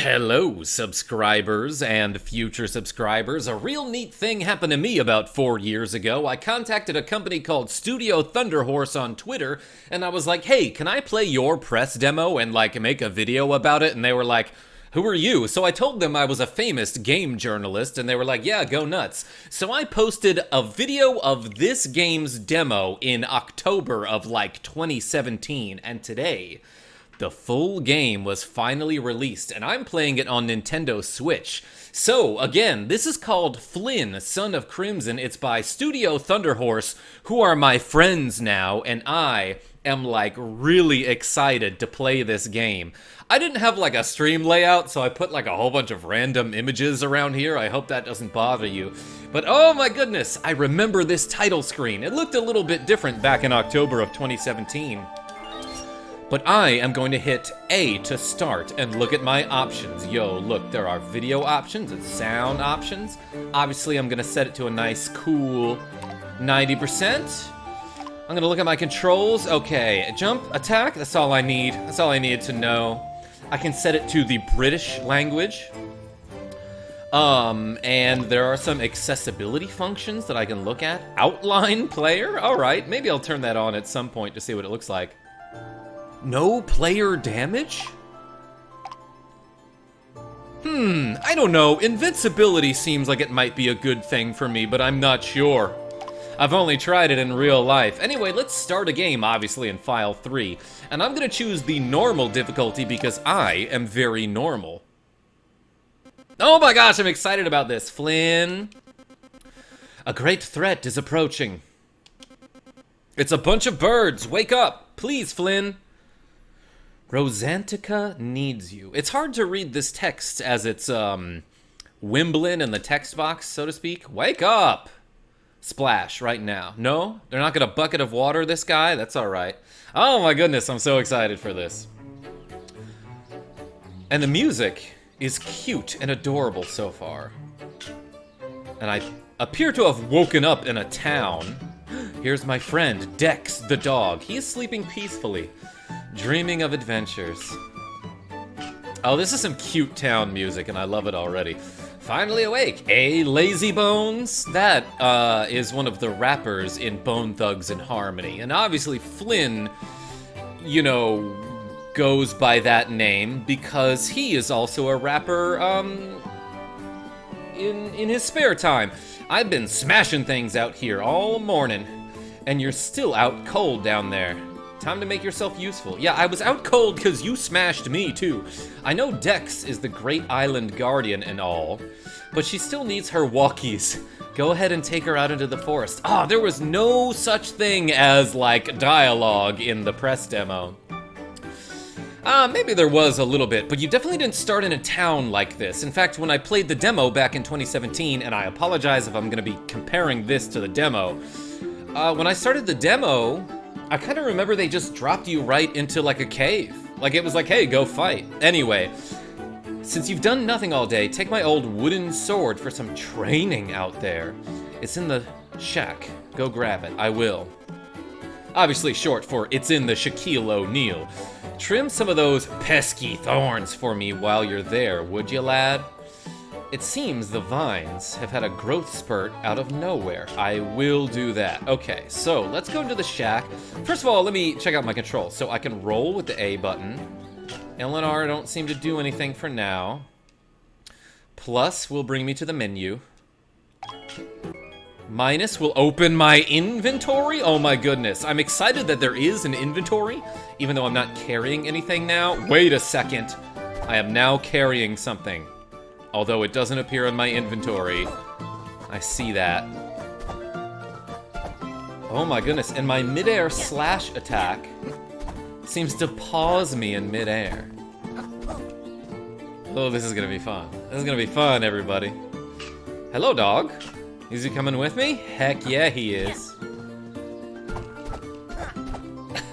Hello, subscribers and future subscribers. A real neat thing happened to me about 4 years ago. I contacted a company called Studio Thunderhorse on Twitter, and I was like, hey, can I play your press demo and, make a video about it? And they were like, who are you? So I told them I was a famous game journalist, and they were like, yeah, go nuts. So I posted a video of this game's demo in October of, 2017, and today, the full game was finally released, and I'm playing it on Nintendo Switch. So, again, this is called Flynn, Son of Crimson. It's by Studio Thunderhorse, who are my friends now, and I am, really excited to play this game. I didn't have, a stream layout, so I put, a whole bunch of random images around here. I hope that doesn't bother you. But, oh my goodness, I remember this title screen. It looked a little bit different back in October of 2017. But I am going to hit A to start and look at my options. Yo, look, there are video options and sound options. Obviously, I'm gonna set it to a nice, cool 90%. I'm gonna look at my controls. Okay, jump, attack, that's all I need. That's all I needed to know. I can set it to the British language. And there are some accessibility functions that I can look at. Outline player, all right. Maybe I'll turn that on at some point to see what it looks like. No player damage? I don't know. Invincibility seems like it might be a good thing for me, but I'm not sure. I've only tried it in real life. Anyway, let's start a game, obviously, in File 3. And I'm gonna choose the normal difficulty because I am very normal. Oh my gosh, I'm excited about this. Flynn. A great threat is approaching. It's a bunch of birds. Wake up. Please, Flynn. Rosantica needs you. It's hard to read this text as it's, Wimbledon in the text box, so to speak. Wake up! Splash, right now. No? They're not gonna bucket of water this guy? That's alright. Oh my goodness, I'm so excited for this. And the music is cute and adorable so far. And I appear to have woken up in a town. Here's my friend, Dex the dog. He is sleeping peacefully. Dreaming of adventures. Oh, this is some cute town music, and I love it already. Finally awake, eh, Lazy Bones? That is one of the rappers in Bone Thugs and Harmony. And obviously Flynn, goes by that name because he is also a rapper, in his spare time. I've been smashing things out here all morning, and you're still out cold down there. Time to make yourself useful. Yeah, I was out cold because you smashed me, too. I know Dex is the Great Island Guardian and all, but she still needs her walkies. Go ahead and take her out into the forest. Ah, there was no such thing as, dialogue in the press demo. Maybe there was a little bit, but you definitely didn't start in a town like this. In fact, when I played the demo back in 2017, and I apologize if I'm gonna be comparing this to the demo, when I started the demo, I kind of remember they just dropped you right into, a cave. It was like, hey, go fight. Anyway, since you've done nothing all day, take my old wooden sword for some training out there. It's in the shack. Go grab it. I will. Obviously short for it's in the Shaquille O'Neal. Trim some of those pesky thorns for me while you're there, would you, lad? It seems the vines have had a growth spurt out of nowhere. I will do that. Okay, so let's go into the shack. First of all, let me check out my controls. So I can roll with the A button. L and R don't seem to do anything for now. Plus will bring me to the menu. Minus will open my inventory. Oh my goodness. I'm excited that there is an inventory, even though I'm not carrying anything now. Wait a second. I am now carrying something. Although it doesn't appear in my inventory. I see that. Oh my goodness, and my midair slash attack seems to pause me in midair. Oh, this is gonna be fun. This is gonna be fun, everybody. Hello, dog. Is he coming with me? Heck yeah, he is.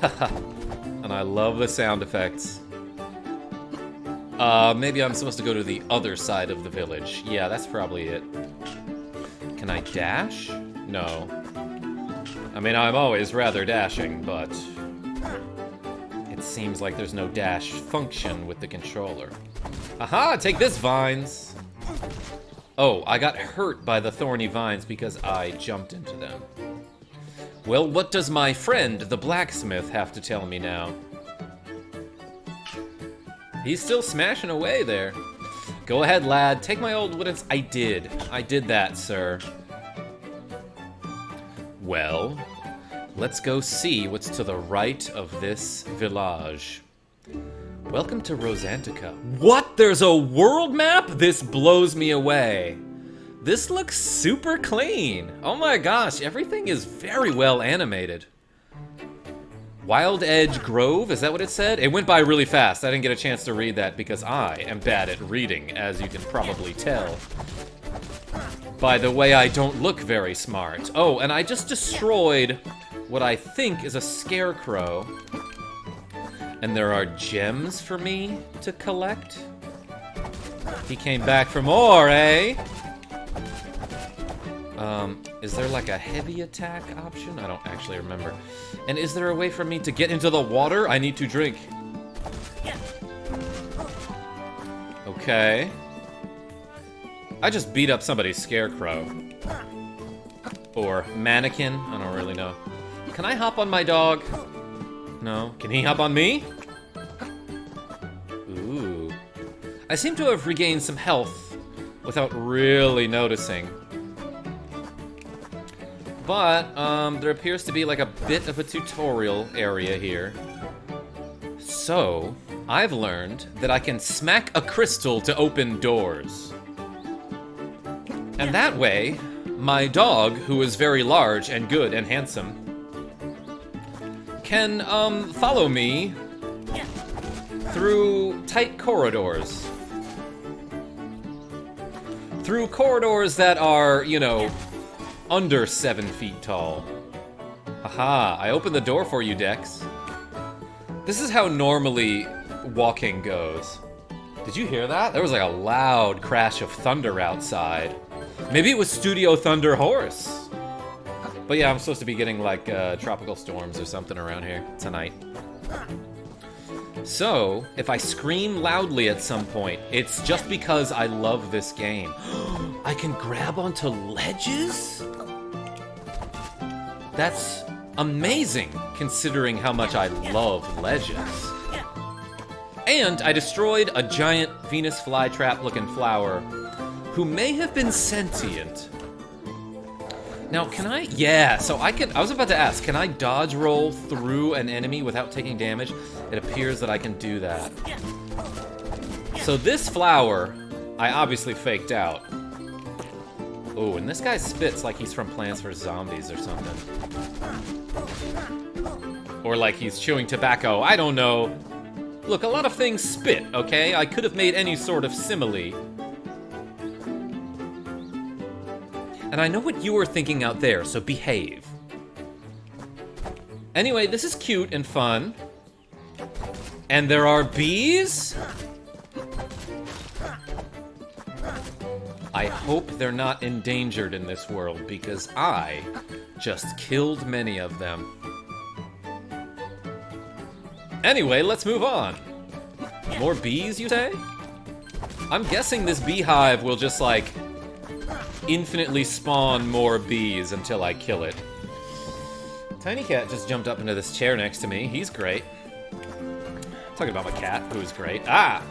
And I love the sound effects. Maybe I'm supposed to go to the other side of the village. Yeah, that's probably it. Can I dash? No. I mean, I'm always rather dashing, but it seems like there's no dash function with the controller. Aha, take this, vines. Oh, I got hurt by the thorny vines because I jumped into them. Well, what does my friend, the blacksmith, have to tell me now? He's still smashing away there. Go ahead, lad. Take my old wooden... I did that, sir. Well, let's go see what's to the right of this village. Welcome to Rosantica. What? There's a world map? This blows me away. This looks super clean. Oh my gosh, everything is very well animated. Wild Edge Grove, is that what it said? It went by really fast. I didn't get a chance to read that because I am bad at reading, as you can probably tell. By the way, I don't look very smart. Oh, and I just destroyed what I think is a scarecrow. And there are gems for me to collect. He came back for more, eh? Is there like a heavy attack option? I don't actually remember. And is there a way for me to get into the water? I need to drink. Okay. I just beat up somebody's scarecrow. Or mannequin, I don't really know. Can I hop on my dog? No. Can he hop on me? Ooh. I seem to have regained some health without really noticing. But, there appears to be like a bit of a tutorial area here. So, I've learned that I can smack a crystal to open doors. And that way, my dog, who is very large and good and handsome, can, follow me through tight corridors. Through corridors that are, you know, under 7 feet tall. Haha, I opened the door for you, Dex. This is how normally walking goes. Did you hear that? There was like a loud crash of thunder outside. Maybe it was Studio Thunderhorse. But yeah, I'm supposed to be getting like tropical storms or something around here tonight. So, if I scream loudly at some point, it's just because I love this game. I can grab onto ledges? That's amazing, considering how much I love ledges. And I destroyed a giant Venus flytrap-looking flower who may have been sentient. Now, can I? Yeah, so I was about to ask, can I dodge roll through an enemy without taking damage? It appears that I can do that. So this flower, I obviously faked out. Oh, and this guy spits like he's from Plants vs. Zombies or something. Or like he's chewing tobacco, I don't know. Look, a lot of things spit, okay? I could have made any sort of simile. And I know what you were thinking out there, so behave. Anyway, this is cute and fun. And there are bees? I hope they're not endangered in this world, because I just killed many of them. Anyway, let's move on. More bees, you say? I'm guessing this beehive will just, like, infinitely spawn more bees until I kill it. Tiny Cat just jumped up into this chair next to me. He's great. Talking about my cat, who's great. Ah!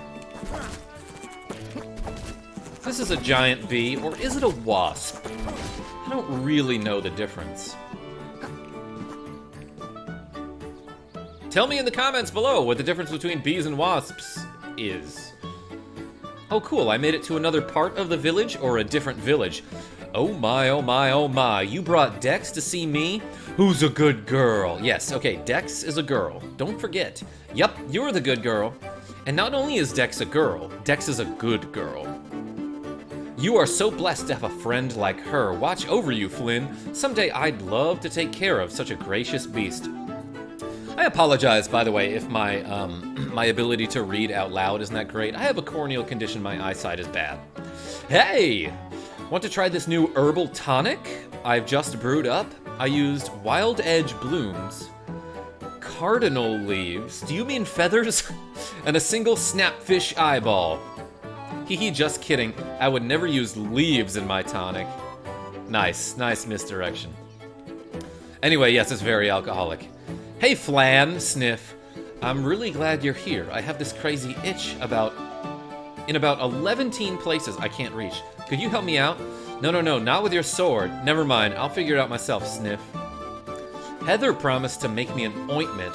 This is a giant bee, or is it a wasp? I don't really know the difference. Tell me in the comments below what the difference between bees and wasps is. Oh cool, I made it to another part of the village, or a different village. Oh my, oh my, oh my, you brought Dex to see me? Who's a good girl? Yes, okay, Dex is a girl. Don't forget. Yup, you're the good girl. And not only is Dex a girl, Dex is a good girl. You are so blessed to have a friend like her. Watch over you, Flynn. Someday I'd love to take care of such a gracious beast. I apologize, by the way, if my my ability to read out loud isn't that great. I have a corneal condition, my eyesight is bad. Hey! Want to try this new herbal tonic I've just brewed up? I used Wild Edge blooms, cardinal leaves, do you mean feathers? And a single snapfish eyeball. Hee, just kidding. I would never use leaves in my tonic. Nice, nice misdirection. Anyway, yes, it's very alcoholic. Hey, Flan, sniff. I'm really glad you're here. I have this crazy itch in about 11 places I can't reach. Could you help me out? No, not with your sword. Never mind, I'll figure it out myself, sniff. Heather promised to make me an ointment.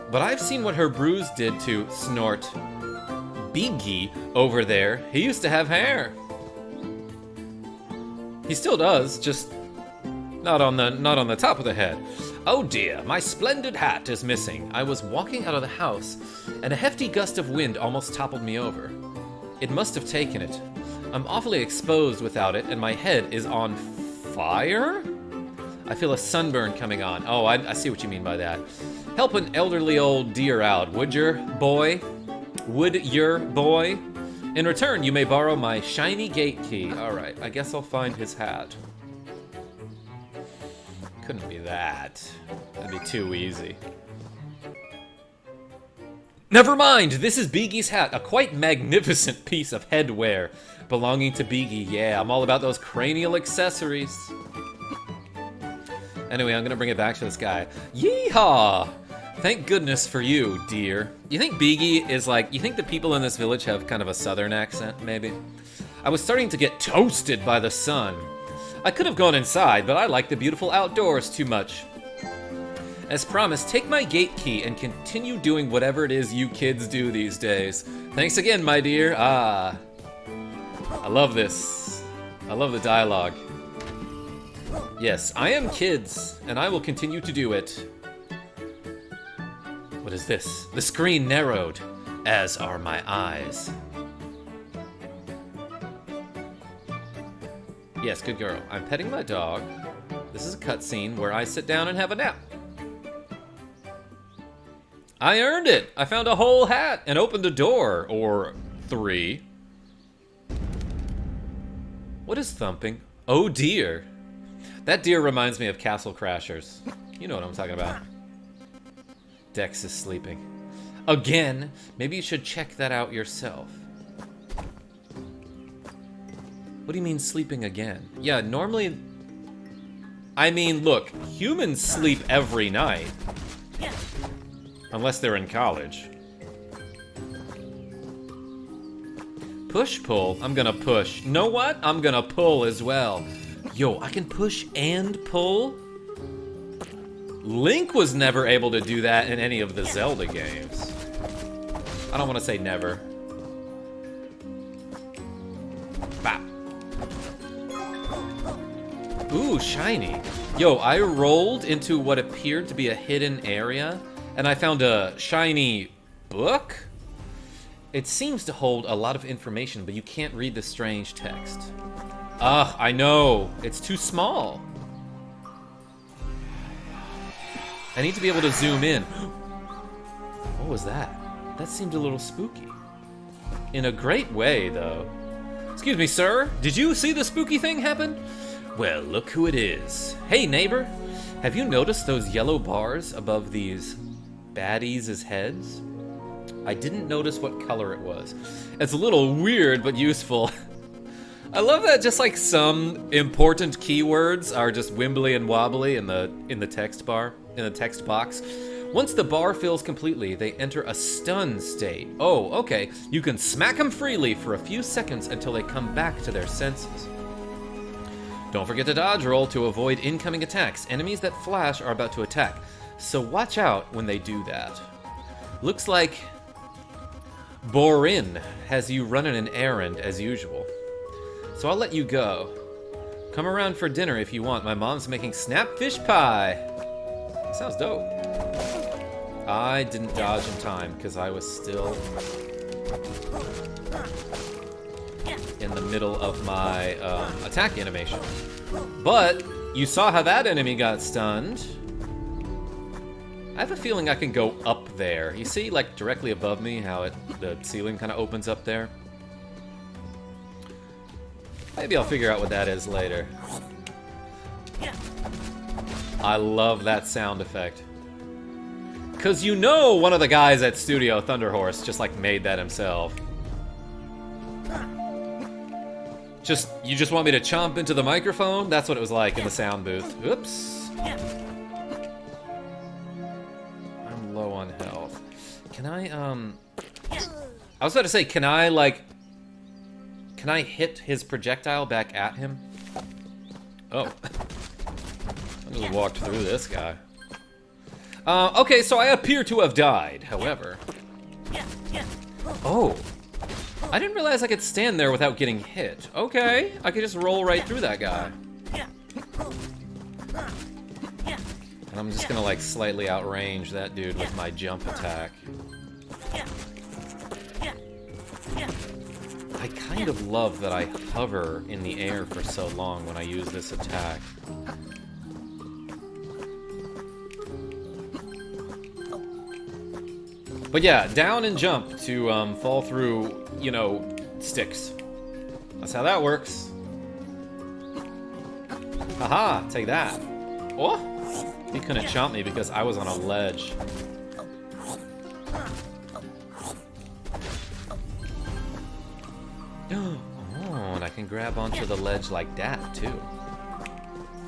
But I've seen what her bruise did to snort. Biggie over there. He used to have hair. He still does, just not on the top of the head. Oh dear, my splendid hat is missing. I was walking out of the house, and a hefty gust of wind almost toppled me over. It must have taken it. I'm awfully exposed without it, and my head is on fire? I feel a sunburn coming on. Oh, I see what you mean by that. Help an elderly old dear out, would your boy? Would your boy? In return, you may borrow my shiny gate key. Alright, I guess I'll find his hat. Couldn't be that. That'd be too easy. Never mind! This is Beegie's hat, a quite magnificent piece of headwear belonging to Beegie. Yeah, I'm all about those cranial accessories. Anyway, I'm gonna bring it back to this guy. Yeehaw! Thank goodness for you, dear. You think Beegie is like, you think the people in this village have kind of a southern accent, maybe? I was starting to get toasted by the sun. I could have gone inside, but I like the beautiful outdoors too much. As promised, take my gate key and continue doing whatever it is you kids do these days. Thanks again, my dear. I love this. I love the dialogue. Yes, I am kids, and I will continue to do it. What is this? The screen narrowed, as are my eyes. Yes, good girl. I'm petting my dog. This is a cutscene where I sit down and have a nap. I earned it! I found a whole hat and opened a door, or 3. What is thumping? Oh dear. That deer reminds me of Castle Crashers. You know what I'm talking about. Dex is sleeping. Again? Maybe you should check that out yourself. What do you mean sleeping again? Yeah, normally... I mean, look, humans sleep every night. Unless they're in college. Push, pull. I'm gonna push. Know what? I'm gonna pull as well. Yo, I can push and pull? Link was never able to do that in any of the Zelda games. I don't want to say never. Bop. Ooh, shiny. Yo, I rolled into what appeared to be a hidden area, and I found a shiny book? It seems to hold a lot of information, but you can't read the strange text. Ugh, I know. It's too small. I need to be able to zoom in. What was that? That seemed a little spooky. In a great way, though. Excuse me, sir. Did you see the spooky thing happen? Well, look who it is. Hey, neighbor. Have you noticed those yellow bars above these baddies' heads? I didn't notice what color it was. It's a little weird, but useful. I love that just like some important keywords are just wimbly and wobbly in the text bar, in the text box. Once the bar fills completely, they enter a stun state. Oh, okay. You can smack them freely for a few seconds until they come back to their senses. Don't forget to dodge roll to avoid incoming attacks. Enemies that flash are about to attack, so watch out when they do that. Looks like Borin has you running an errand as usual. So I'll let you go. Come around for dinner if you want. My mom's making snapfish pie. Sounds dope. I didn't dodge in time because I was still in the middle of my attack animation. But you saw how that enemy got stunned. I have a feeling I can go up there. You see, like directly above me, how the ceiling kind of opens up there? Maybe I'll figure out what that is later. I love that sound effect. Cause you know one of the guys at Studio Thunderhorse just like made that himself. You just want me to chomp into the microphone? That's what it was like in the sound booth. Oops. I'm low on health. Can I was about to say, can I hit his projectile back at him? Oh. I just walked through this guy. Okay, so I appear to have died, however. Oh. I didn't realize I could stand there without getting hit. Okay, I could just roll right through that guy. And I'm just gonna like slightly outrange that dude with my jump attack. I kind of love that I hover in the air for so long when I use this attack. But yeah, down and jump to fall through, you know, sticks. That's how that works. Haha, take that. Oh! He couldn't chomp me because I was on a ledge. Oh, and I can grab onto the ledge like that, too.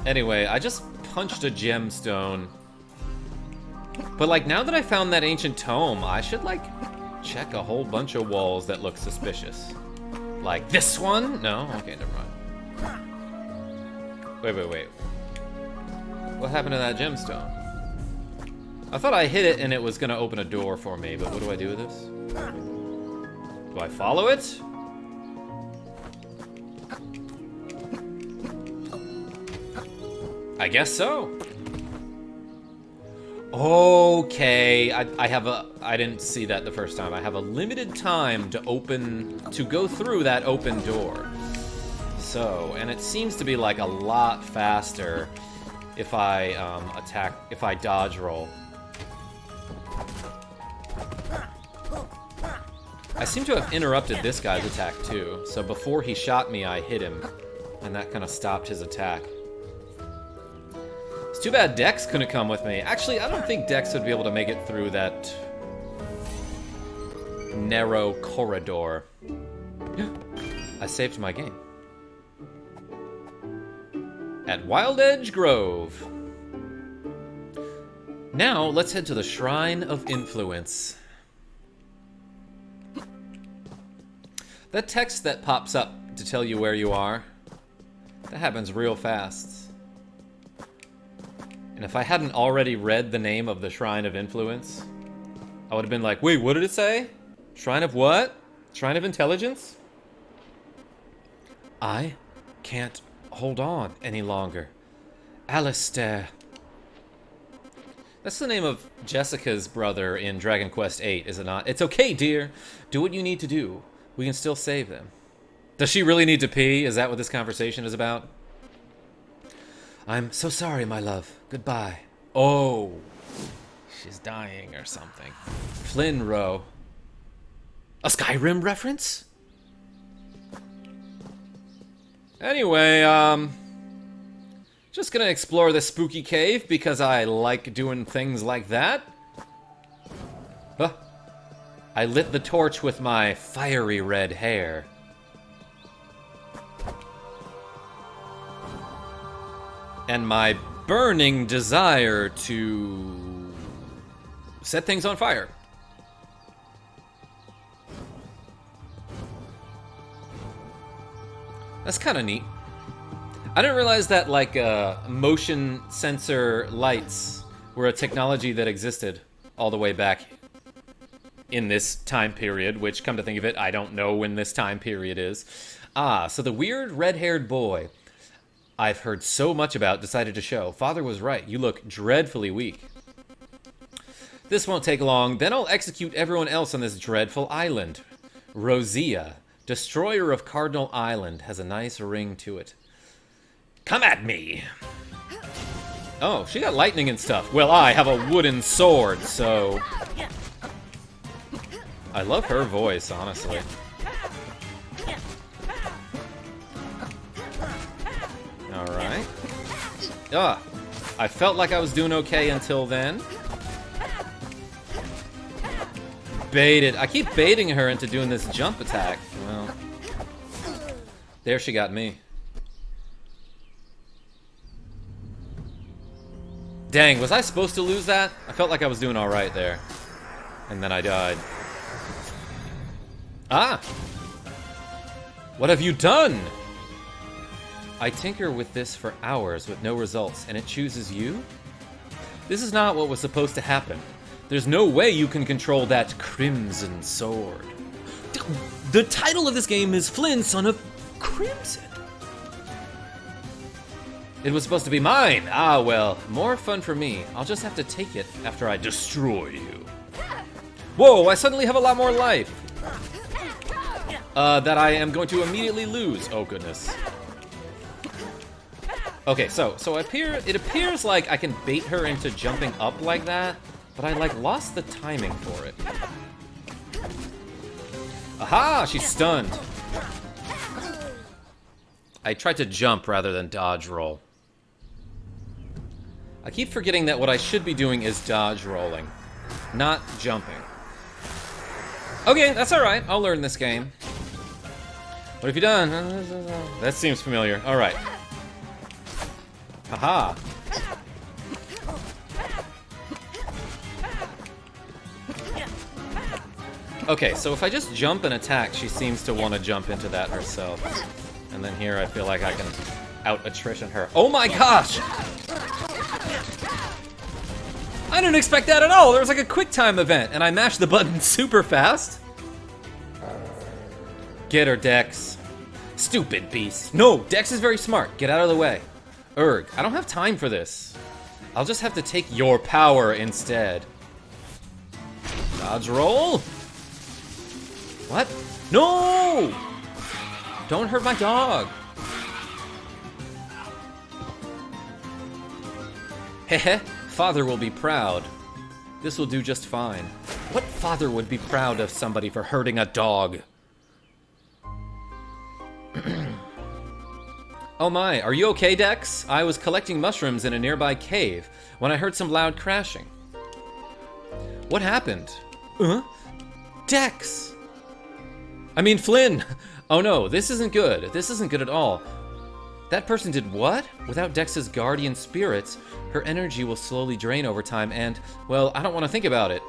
Anyway, I just punched a gemstone. But, like, now that I found that ancient tome, I should, like, check a whole bunch of walls that look suspicious. Like, this one? No? Okay, never mind. Wait. What happened to that gemstone? I thought I hit it and it was gonna open a door for me, but what do I do with this? Do I follow it? I guess so. Okay, I didn't see that the first time. I have a limited time to go through that open door. So, and it seems to be like a lot faster if I dodge roll. I seem to have interrupted this guy's attack too. So before he shot me, I hit him, and that kind of stopped his attack. It's too bad Dex couldn't come with me. Actually, I don't think Dex would be able to make it through that narrow corridor. I saved my game. At Wild Edge Grove. Now, let's head to the Shrine of Influence. That text that pops up to tell you where you are, that happens real fast. And if I hadn't already read the name of the Shrine of Influence, I would have been like, wait, what did it say? Shrine of what? Shrine of Intelligence? I can't hold on any longer. Alistair. That's the name of Jessica's brother in Dragon Quest VIII, is it not? It's okay, dear. Do what you need to do. We can still save them. Does she really need to pee? Is that what this conversation is about? I'm so sorry, my love. Goodbye. Oh. She's dying or something. Flynn Row. A Skyrim reference? Anyway, just gonna explore this spooky cave because I like doing things like that. Huh. I lit the torch with my fiery red hair. And my burning desire to set things on fire. That's kind of neat. I didn't realize that, like, motion sensor lights were a technology that existed all the way back in this time period, which, come to think of it, I don't know when this time period is. Ah, so the weird red-haired boy I've heard so much about decided to show. Father was right. You look dreadfully weak. This won't take long. Then I'll execute everyone else on this dreadful island. Rosia, destroyer of Cardinal Island, has a nice ring to it. Come at me! Oh, she got lightning and stuff. Well, I have a wooden sword, so... I love her voice, honestly. Alright. I felt like I was doing okay until then. Baited. I keep baiting her into doing this jump attack. Well, There she got me. Dang, was I supposed to lose that? I felt like I was doing alright there. And then I died. Ah! What have you done? I tinker with this for hours with no results, and it chooses you? This is not what was supposed to happen. There's no way you can control that crimson sword. The title of this game is Flynn, Son of Crimson. It was supposed to be mine. Ah, well, more fun for me. I'll just have to take it after I destroy you. Whoa, I suddenly have a lot more life. That I am going to immediately lose. Oh, goodness. Okay, so it appears like I can bait her into jumping up like that, but I, like, lost the timing for it. Aha! She's stunned. I tried to jump rather than dodge roll. I keep forgetting that what I should be doing is dodge rolling, not jumping. Okay, that's alright. I'll learn this game. What have you done? That seems familiar. Alright. Haha. Okay, so if I just jump and attack, she seems to want to jump into that herself. And then here I feel like I can out-attrition her. Oh my gosh! I didn't expect that at all! There was like a quick time event, and I mashed the button super fast. Get her, Dex. Stupid beast. No, Dex is very smart. Get out of the way. Urg, I don't have time for this. I'll just have to take your power instead. Dodge roll? What? No! Don't hurt my dog. Hehe, father will be proud. This will do just fine. What father would be proud of somebody for hurting a dog? Oh my, are you okay, Dex? I was collecting mushrooms in a nearby cave when I heard some loud crashing. What happened? Dex! I mean, Flynn! Oh no, this isn't good. This isn't good at all. That person did what? Without Dex's guardian spirits, her energy will slowly drain over time and, well, I don't want to think about it.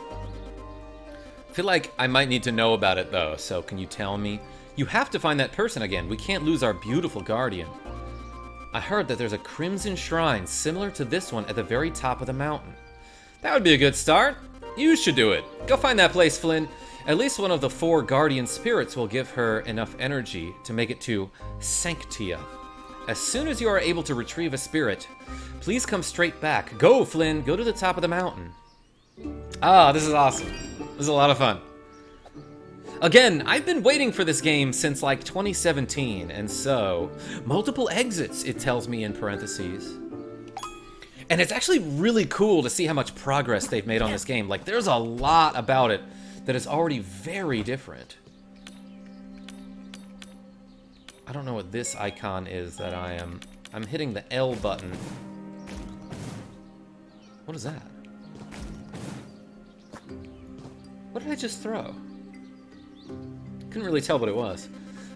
I feel like I might need to know about it though, so can you tell me? You have to find that person again. We can't lose our beautiful guardian. I heard that there's a crimson shrine similar to this one at the very top of the mountain. That would be a good start. You should do it. Go find that place, Flynn. At least one of the 4 guardian spirits will give her enough energy to make it to Sanctia. As soon as you are able to retrieve a spirit, please come straight back. Go, Flynn. Go to the top of the mountain. Ah, this is awesome. This is a lot of fun. Again, I've been waiting for this game since like 2017, and so, multiple exits, it tells me in parentheses. And it's actually really cool to see how much progress they've made on this game. Like, there's a lot about it that is already very different. I don't know what this icon is that I'm hitting the L button. What is that? What did I just throw? Couldn't really tell what it was.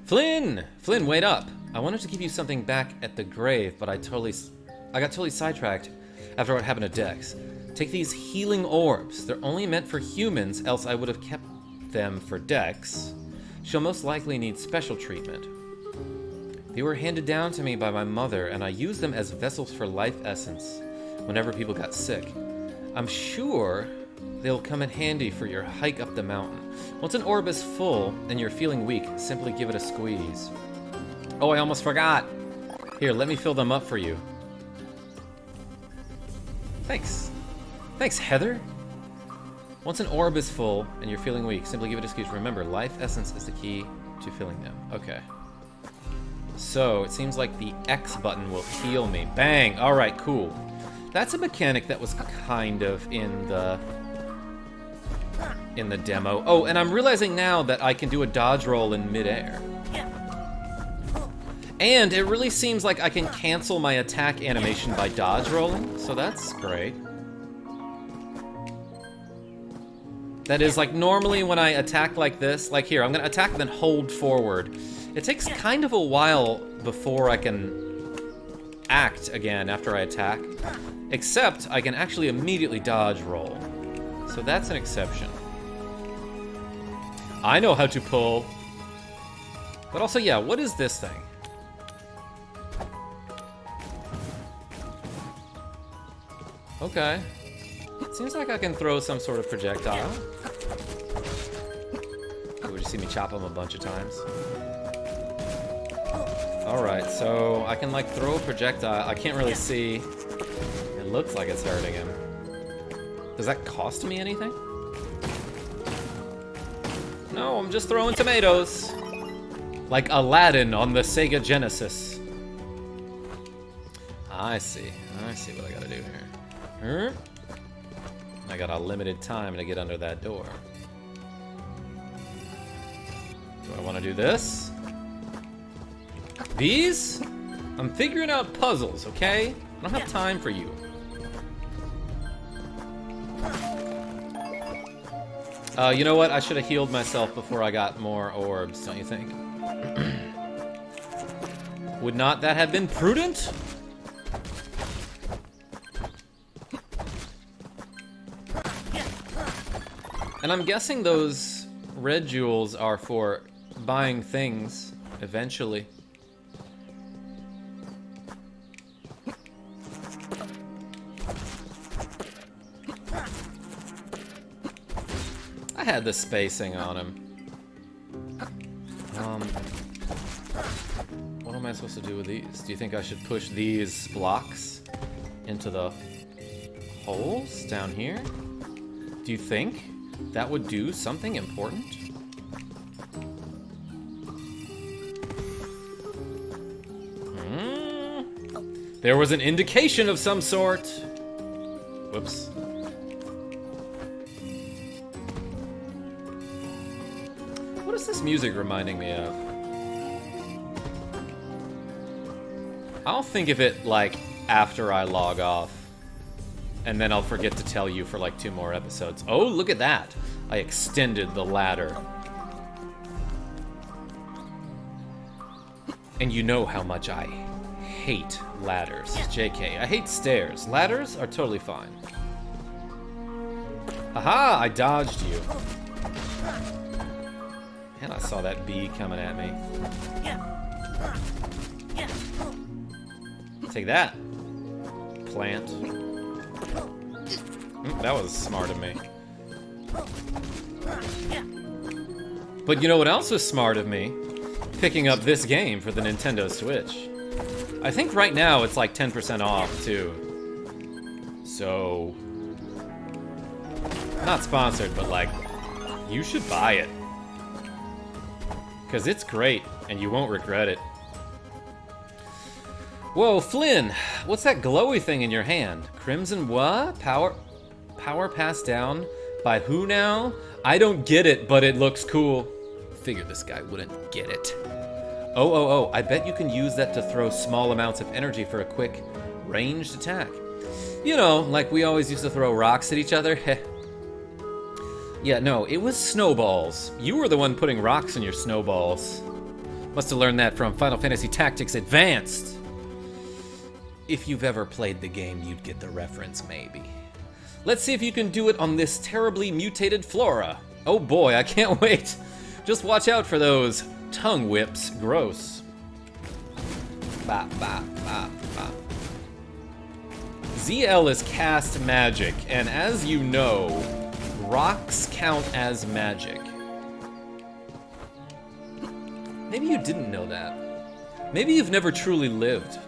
Flynn! Flynn, wait up! I wanted to give you something back at the grave, but I got totally sidetracked after what happened to Dex. Take these healing orbs. They're only meant for humans, else I would have kept them for Dex. She'll most likely need special treatment. They were handed down to me by my mother, and I used them as vessels for life essence whenever people got sick. I'm sure they'll come in handy for your hike up the mountain. Once an orb is full and you're feeling weak, simply give it a squeeze. Oh, I almost forgot. Here, let me fill them up for you. Thanks. Thanks, Heather. Once an orb is full and you're feeling weak, simply give it a squeeze. Remember, life essence is the key to filling them. Okay. So, it seems like the X button will heal me. Bang! Alright, cool. That's a mechanic that was kind of in the demo. Oh, and I'm realizing now that I can do a dodge roll in midair. And it really seems like I can cancel my attack animation by dodge rolling, so that's great. That is, like, normally when I attack like this, like here, I'm gonna attack and then hold forward. It takes kind of a while before I can act again after I attack. Except I can actually immediately dodge roll. So that's an exception. I know how to pull. But also, yeah, what is this thing? Okay. Seems like I can throw some sort of projectile. Would you see me chop him a bunch of times? Alright, so I can like throw a projectile. I can't really see. It looks like it's hurting him. Does that cost me anything? No, I'm just throwing tomatoes. Like Aladdin on the Sega Genesis. I see what I gotta do here. I got a limited time to get under that door. Do I want to do this? These? I'm figuring out puzzles, okay? I don't have time for you. You know what? I should have healed myself before I got more orbs, don't you think? Would not that have been prudent? And I'm guessing those red jewels are for buying things eventually. I had the spacing on him. What am I supposed to do with these? Do you think I should push these blocks into the holes down here? Do you think that would do something important? There was an indication of some sort. Whoops. What is this music reminding me of? I'll think of it like after I log off. And then I'll forget to tell you for like 2 more episodes. Oh, look at that. I extended the ladder. And you know how much I hate ladders. JK, I hate stairs. Ladders are totally fine. Aha, I dodged you. And I saw that bee coming at me. Take that, plant. That was smart of me. But you know what else was smart of me? Picking up this game for the Nintendo Switch. I think right now it's like 10% off too. So, not sponsored, but like, you should buy it. Because it's great, and you won't regret it. Whoa, Flynn, what's that glowy thing in your hand? Crimson what? Power passed down by who now? I don't get it, but it looks cool. Figured this guy wouldn't get it. Oh, I bet you can use that to throw small amounts of energy for a quick, ranged attack. You know, like we always used to throw rocks at each other. Yeah, no, it was snowballs. You were the one putting rocks in your snowballs. Must have learned that from Final Fantasy Tactics Advanced. If you've ever played the game, you'd get the reference, maybe. Let's see if you can do it on this terribly mutated flora. Oh boy, I can't wait. Just watch out for those tongue whips. Gross. Ba, ba, ba, ba. ZL is cast magic, and as you know, rocks count as magic. Maybe you didn't know that. Maybe you've never truly lived.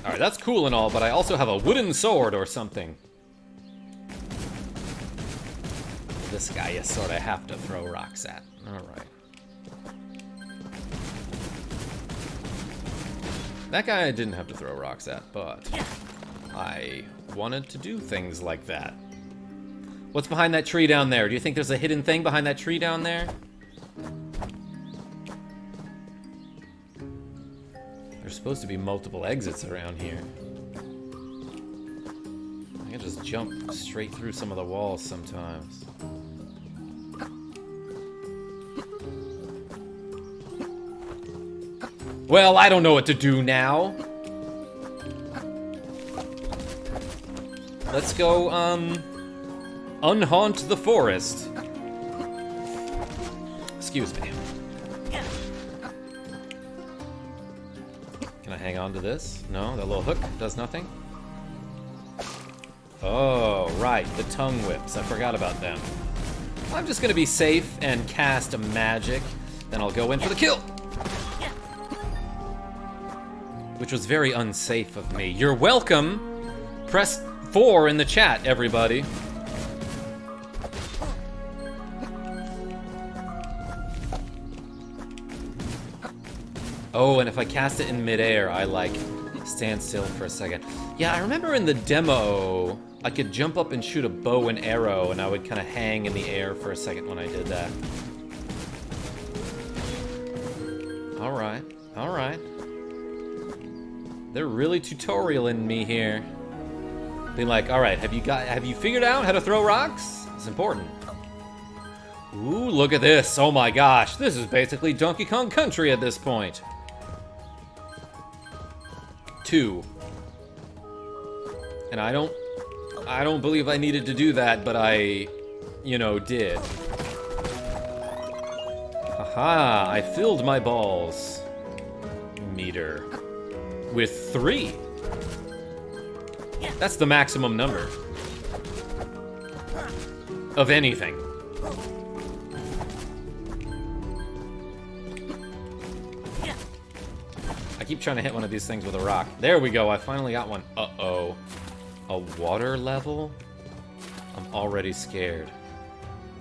Alright, that's cool and all, but I also have a wooden sword or something. This guy you sort of have to throw rocks at. Alright. That guy I didn't have to throw rocks at, but I wanted to do things like that. What's behind that tree down there? Do you think there's a hidden thing behind that tree down there? There's supposed to be multiple exits around here. I can just jump straight through some of the walls sometimes. Well, I don't know what to do now. Let's go, unhaunt the forest. Excuse me. Can I hang on to this? No, that little hook does nothing. Oh, right, the tongue whips. I forgot about them. I'm just gonna be safe and cast a magic. Then I'll go in for the kill. Which was very unsafe of me. You're welcome. Press 4 in the chat, everybody. Oh, and if I cast it in midair, I like stand still for a second. Yeah, I remember in the demo, I could jump up and shoot a bow and arrow, and I would kind of hang in the air for a second when I did that. All right, all right. They're really tutorialing me here. Being like, all right, have you figured out how to throw rocks? It's important. Ooh, look at this. Oh my gosh, this is basically Donkey Kong Country at this point. 2. And I don't believe I needed to do that, but I, you know, did. Haha, I filled my balls meter with 3. That's the maximum number of anything. I keep trying to hit one of these things with a rock. There we go, I finally got one. Uh-oh. A water level? I'm already scared.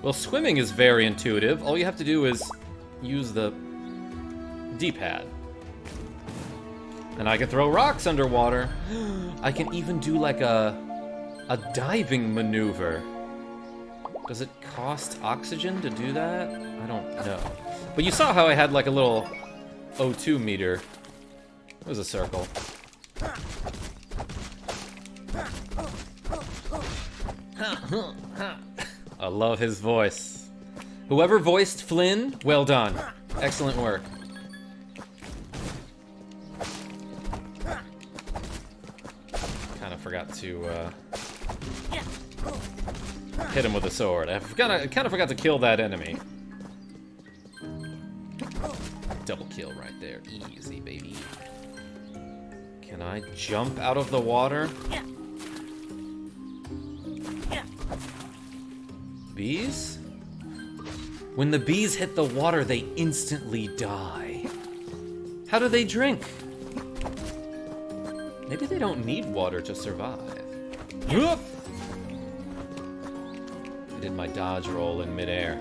Well, swimming is very intuitive. All you have to do is use the D-pad. And I can throw rocks underwater. I can even do like a diving maneuver. Does it cost oxygen to do that? I don't know. But you saw how I had like a little O2 meter. It was a circle. I love his voice. Whoever voiced Flynn, well done. Excellent work. Kind of forgot to hit him with a sword. I kind of forgot to kill that enemy. Double kill right there. Easy, baby. Can I jump out of the water? Bees? When the bees hit the water, they instantly die. How do they drink? Maybe they don't need water to survive. I did my dodge roll in midair.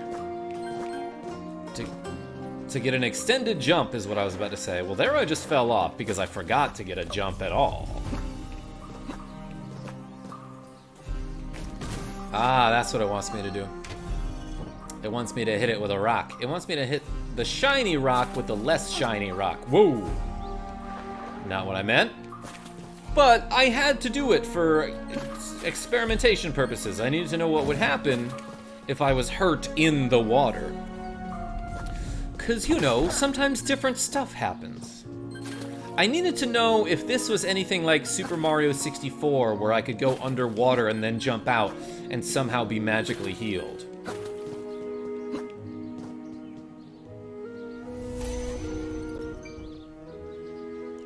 To get an extended jump is what I was about to say. Well, there I just fell off because I forgot to get a jump at all. Ah, that's what it wants me to do. It wants me to hit it with a rock. It wants me to hit the shiny rock with the less shiny rock. Whoa! Not what I meant. But I had to do it for experimentation purposes. I needed to know what would happen if I was hurt in the water. 'Cause, you know, sometimes different stuff happens. I needed to know if this was anything like Super Mario 64, where I could go underwater and then jump out and somehow be magically healed.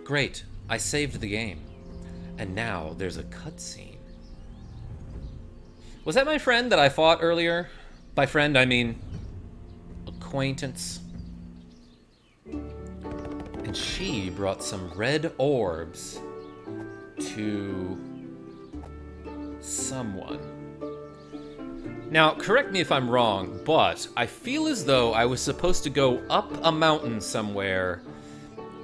Great, I saved the game. And now there's a cutscene. Was that my friend that I fought earlier? By friend, I mean acquaintance. And she brought some red orbs to someone. Now, correct me if I'm wrong, but I feel as though I was supposed to go up a mountain somewhere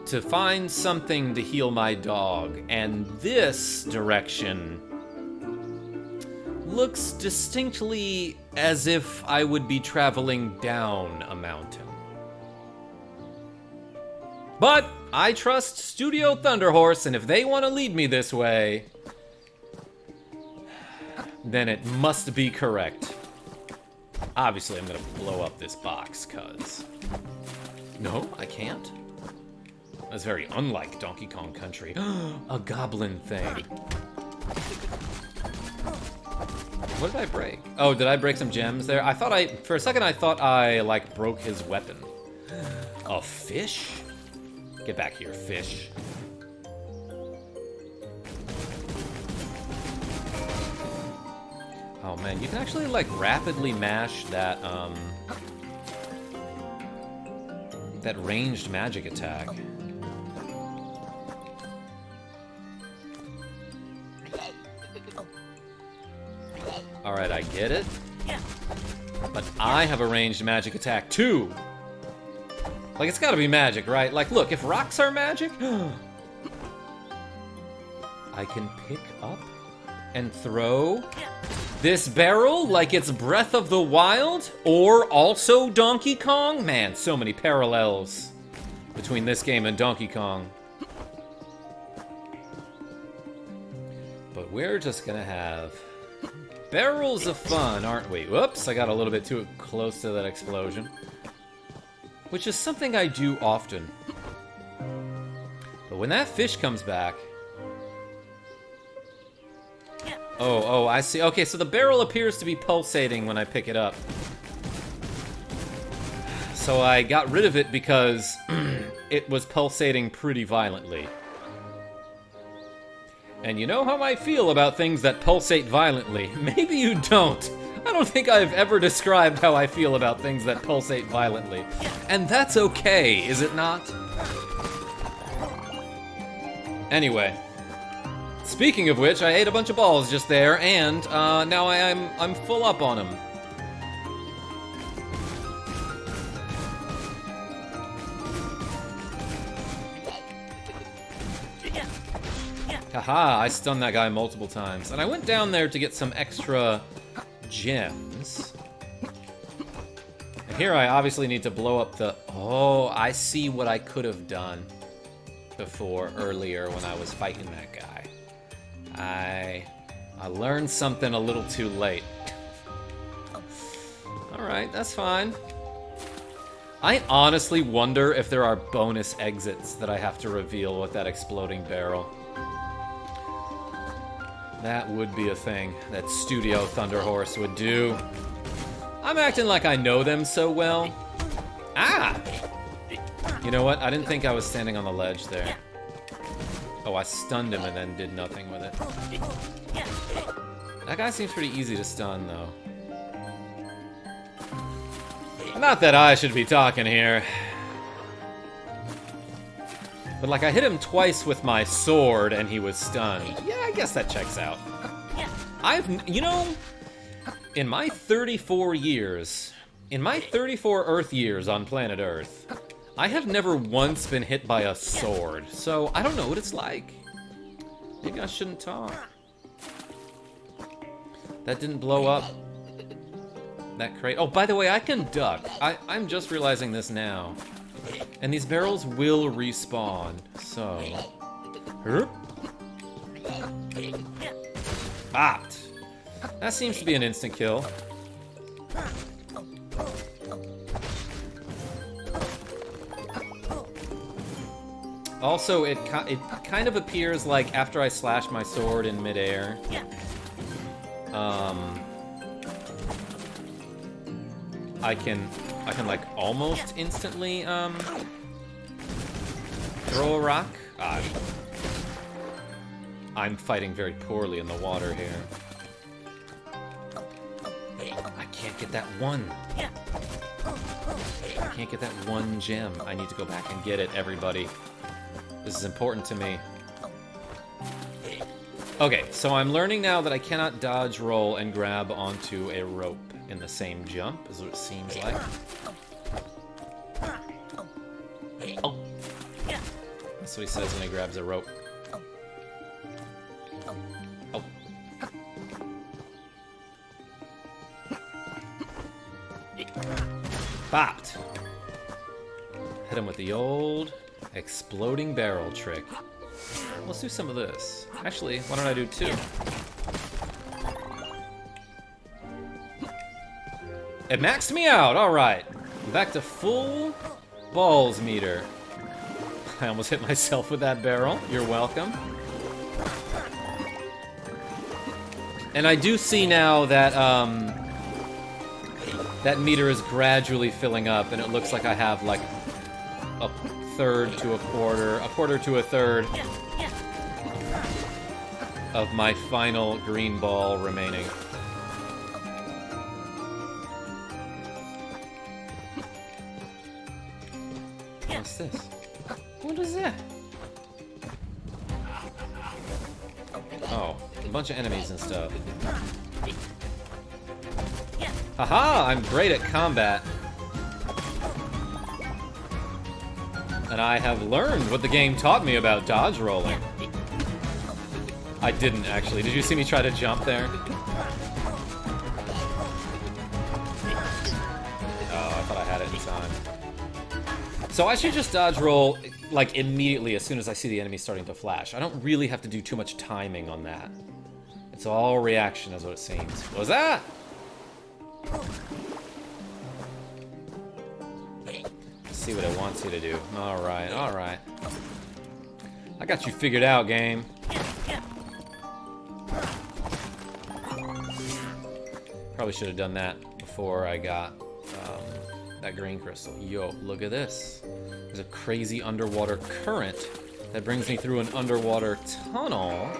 to find something to heal my dog, and this direction looks distinctly as if I would be traveling down a mountain. But I trust Studio Thunderhorse, and if they want to lead me this way, then it must be correct. Obviously, I'm gonna blow up this box, cuz... No, I can't? That's very unlike Donkey Kong Country. A goblin thing. What did I break? Oh, did I break some gems there? For a second I thought I, like, broke his weapon. A fish? Get back here, fish. Oh man, you can actually, like, rapidly mash that, that ranged magic attack. Alright, I get it. But I have a ranged magic attack, too! Like, it's gotta be magic, right? Like, look, if rocks are magic... I can pick up and throw this barrel like it's Breath of the Wild, or also Donkey Kong? Man, so many parallels between this game and Donkey Kong. But we're just gonna have barrels of fun, aren't we? Whoops, I got a little bit too close to that explosion. Which is something I do often. But when that fish comes back... Oh, I see. Okay, so the barrel appears to be pulsating when I pick it up. So I got rid of it because it was pulsating pretty violently. And you know how I feel about things that pulsate violently. Maybe you don't. I don't think I've ever described how I feel about things that pulsate violently. And that's okay, is it not? Anyway. Speaking of which, I ate a bunch of balls just there, and now I'm full up on them. Haha, I stunned that guy multiple times. And I went down there to get some extra gems. And here I obviously need to blow up the... Oh, I see what I could have done before, earlier, when I was fighting that guy. I learned something a little too late. Alright, that's fine. I honestly wonder if there are bonus exits that I have to reveal with that exploding barrel. That would be a thing that Studio Thunderhorse would do. I'm acting like I know them so well. Ah! You know what? I didn't think I was standing on the ledge there. Oh, I stunned him and then did nothing with it. That guy seems pretty easy to stun, though. Not that I should be talking here. But, like, I hit him twice with my sword and he was stunned. Yeah, I guess that checks out. You know, in my 34 years, in my 34 Earth years on planet Earth, I have never once been hit by a sword, so I don't know what it's like. Maybe I shouldn't talk. That didn't blow up. That crate. Oh, by the way, I can duck. I'm just realizing this now. And these barrels will respawn, so... Bopped. That seems to be an instant kill. Also, it kind of appears like after I slash my sword in midair. I can like almost instantly throw a rock. I'm fighting very poorly in the water here. I can't get that one. I can't get that one gem. I need to go back and get it, everybody. This is important to me. Okay, so I'm learning now that I cannot dodge, roll, and grab onto a rope in the same jump, is what it seems like. Oh. That's what he says when he grabs a rope. Oh. Bopped. Hit him with the old exploding barrel trick. Let's do some of this. Actually, why don't I do two? It maxed me out, alright. Back to full balls meter. I almost hit myself with that barrel. You're welcome. And I do see now that, that meter is gradually filling up, and it looks like I have, like, a third to a quarter to a third of my final green ball remaining. What's this? What is that? Oh, a bunch of enemies and stuff. Haha, I'm great at combat. And I have learned what the game taught me about dodge rolling. I didn't, actually. Did you see me try to jump there? Oh, I thought I had it in time. So I should just dodge roll, like, immediately as soon as I see the enemy starting to flash. I don't really have to do too much timing on that. It's all reaction, is what it seems. What was that? See what it wants you to do. Alright, alright. I got you figured out, game. Probably should have done that before I got that green crystal. Yo, look at this. There's a crazy underwater current that brings me through an underwater tunnel.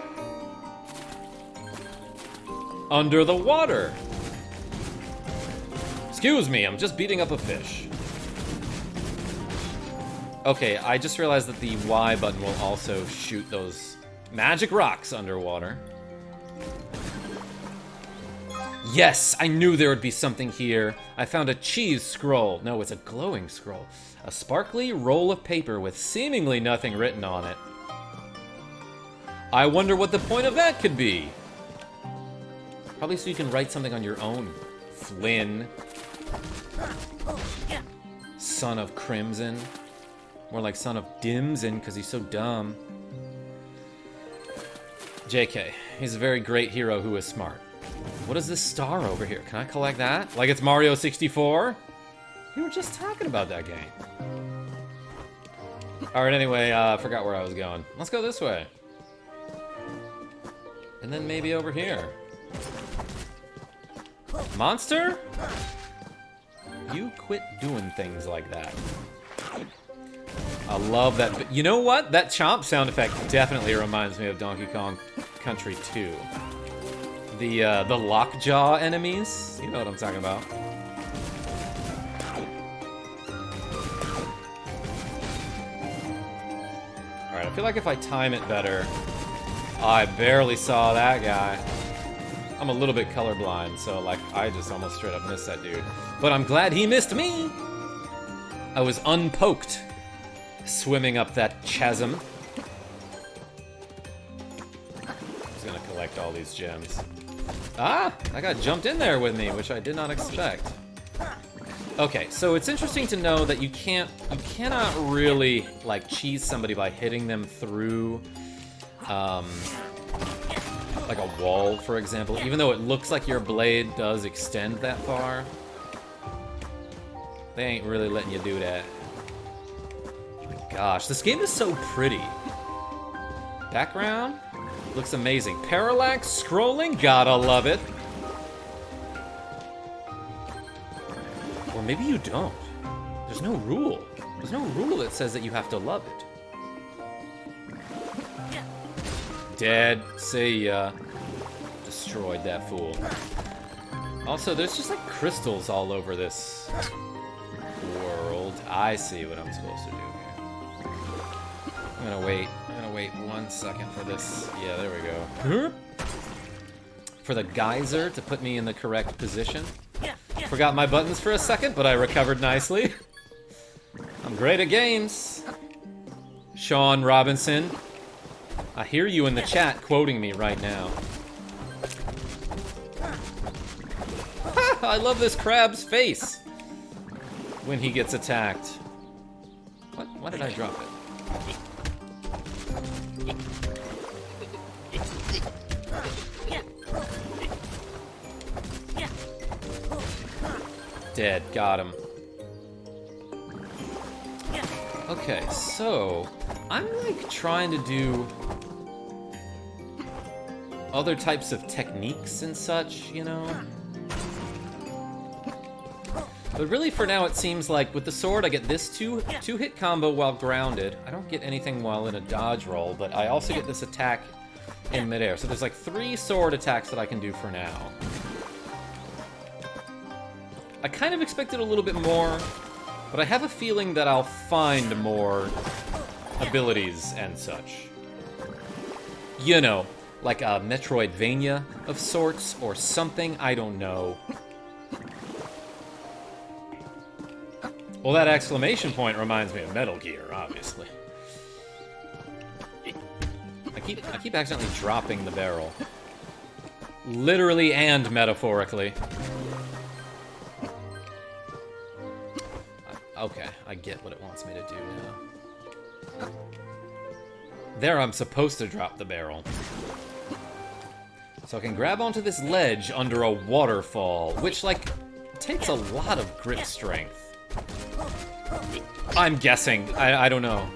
Under the water. Excuse me, I'm just beating up a fish. Okay, I just realized that the Y button will also shoot those magic rocks underwater. Yes, I knew there would be something here. I found a cheese scroll. No, it's a glowing scroll. A sparkly roll of paper with seemingly nothing written on it. I wonder what the point of that could be. Probably so you can write something on your own, Flynn. Son of Crimson. More like son of Dimson, because he's so dumb. JK. He's a very great hero who is smart. What is this star over here? Can I collect that? Like it's Mario 64? We were just talking about that game. Alright, anyway, I forgot where I was going. Let's go this way. And then maybe over here. Monster? You quit doing things like that. I love that. You know what? That chomp sound effect definitely reminds me of Donkey Kong Country 2. The lockjaw enemies. You know what I'm talking about. Alright, I feel like if I time it better... I barely saw that guy. I'm a little bit colorblind, so like I just almost straight up missed that dude. But I'm glad he missed me! I was unpoked. Swimming up that chasm. Just gonna collect all these gems. Ah! I got jumped in there with me, which I did not expect. Okay, so it's interesting to know that you cannot really, like, cheese somebody by hitting them through, like a wall, for example, even though it looks like your blade does extend that far. They ain't really letting you do that. Gosh, this game is so pretty. Background looks amazing. Parallax scrolling, gotta love it. Or maybe you don't. There's no rule. There's no rule that says that you have to love it. Dead. See ya. Destroyed that fool. Also, there's just like crystals all over this world. I see what I'm supposed to do here. I'm gonna wait 1 second for this. Yeah, there we go. For the geyser to put me in the correct position. Forgot my buttons for a second, but I recovered nicely. I'm great at games. Sean Robinson. I hear you in the chat quoting me right now. I love this crab's face when he gets attacked. What? Why did I drop it? Dead. Got him. Okay, so I'm like trying to do other types of techniques and such, you know? But really for now it seems like with the sword I get this two-hit combo while grounded. I don't get anything while in a dodge roll, but I also get this attack in midair. So there's like 3 sword attacks that I can do for now. I kind of expected a little bit more, but I have a feeling that I'll find more abilities and such. You know, like a Metroidvania of sorts or something, I don't know. Well, that exclamation point reminds me of Metal Gear, obviously. I keep accidentally dropping the barrel. Literally and metaphorically. Okay, I get what it wants me to do now. There, I'm supposed to drop the barrel. So I can grab onto this ledge under a waterfall, which, like, takes a lot of grip strength. I'm guessing. I don't know.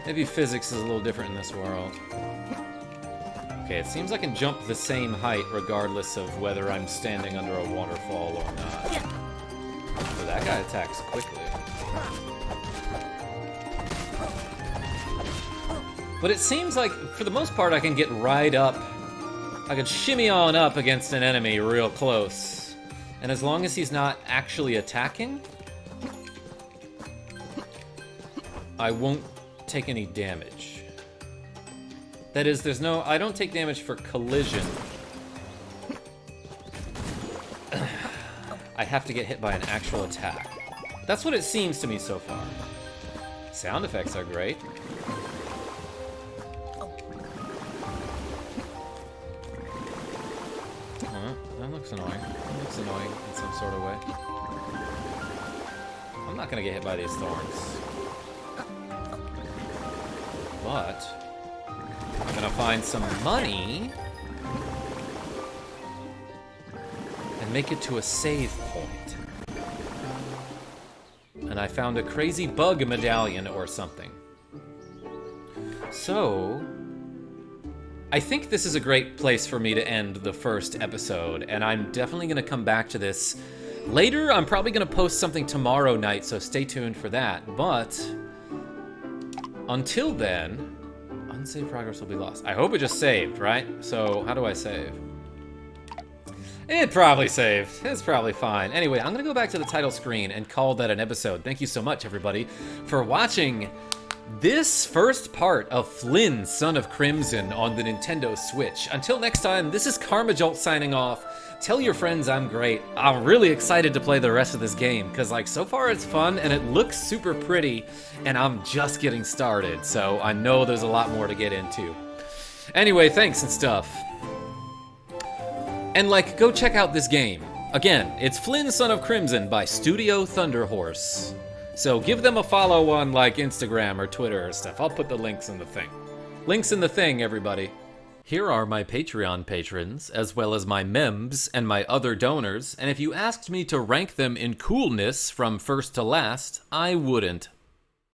Maybe physics is a little different in this world. Okay, it seems I can jump the same height regardless of whether I'm standing under a waterfall or not. So that guy attacks quickly. But it seems like, for the most part, I can get right up. I can shimmy on up against an enemy real close. And as long as he's not actually attacking, I won't take any damage. That is, I don't take damage for collision. I have to get hit by an actual attack. That's what it seems to me so far. Sound effects are great. That looks annoying. That looks annoying in some sort of way. I'm not gonna get hit by these thorns. But I'm gonna find some money and make it to a save point. And I found a crazy bug medallion or something. So I think this is a great place for me to end the first episode, and I'm definitely going to come back to this later. I'm probably going to post something tomorrow night, so stay tuned for that. But until then, unsaved progress will be lost. I hope it just saved, right? So how do I save? It probably saved. It's probably fine. Anyway, I'm going to go back to the title screen and call that an episode. Thank you so much, everybody, for watching this first part of Flynn, Son of Crimson on the Nintendo Switch. Until next time, this is KarmaJolt signing off. Tell your friends I'm great. I'm really excited to play the rest of this game, because like so far it's fun and it looks super pretty, and I'm just getting started, so I know there's a lot more to get into. Anyway, thanks and stuff. And like, go check out this game. Again, it's Flynn, Son of Crimson by Studio Thunderhorse. So give them a follow on like Instagram or Twitter or stuff. I'll put the links in the thing. Links in the thing, everybody. Here are my Patreon patrons, as well as my membs and my other donors, and if you asked me to rank them in coolness from first to last, I wouldn't.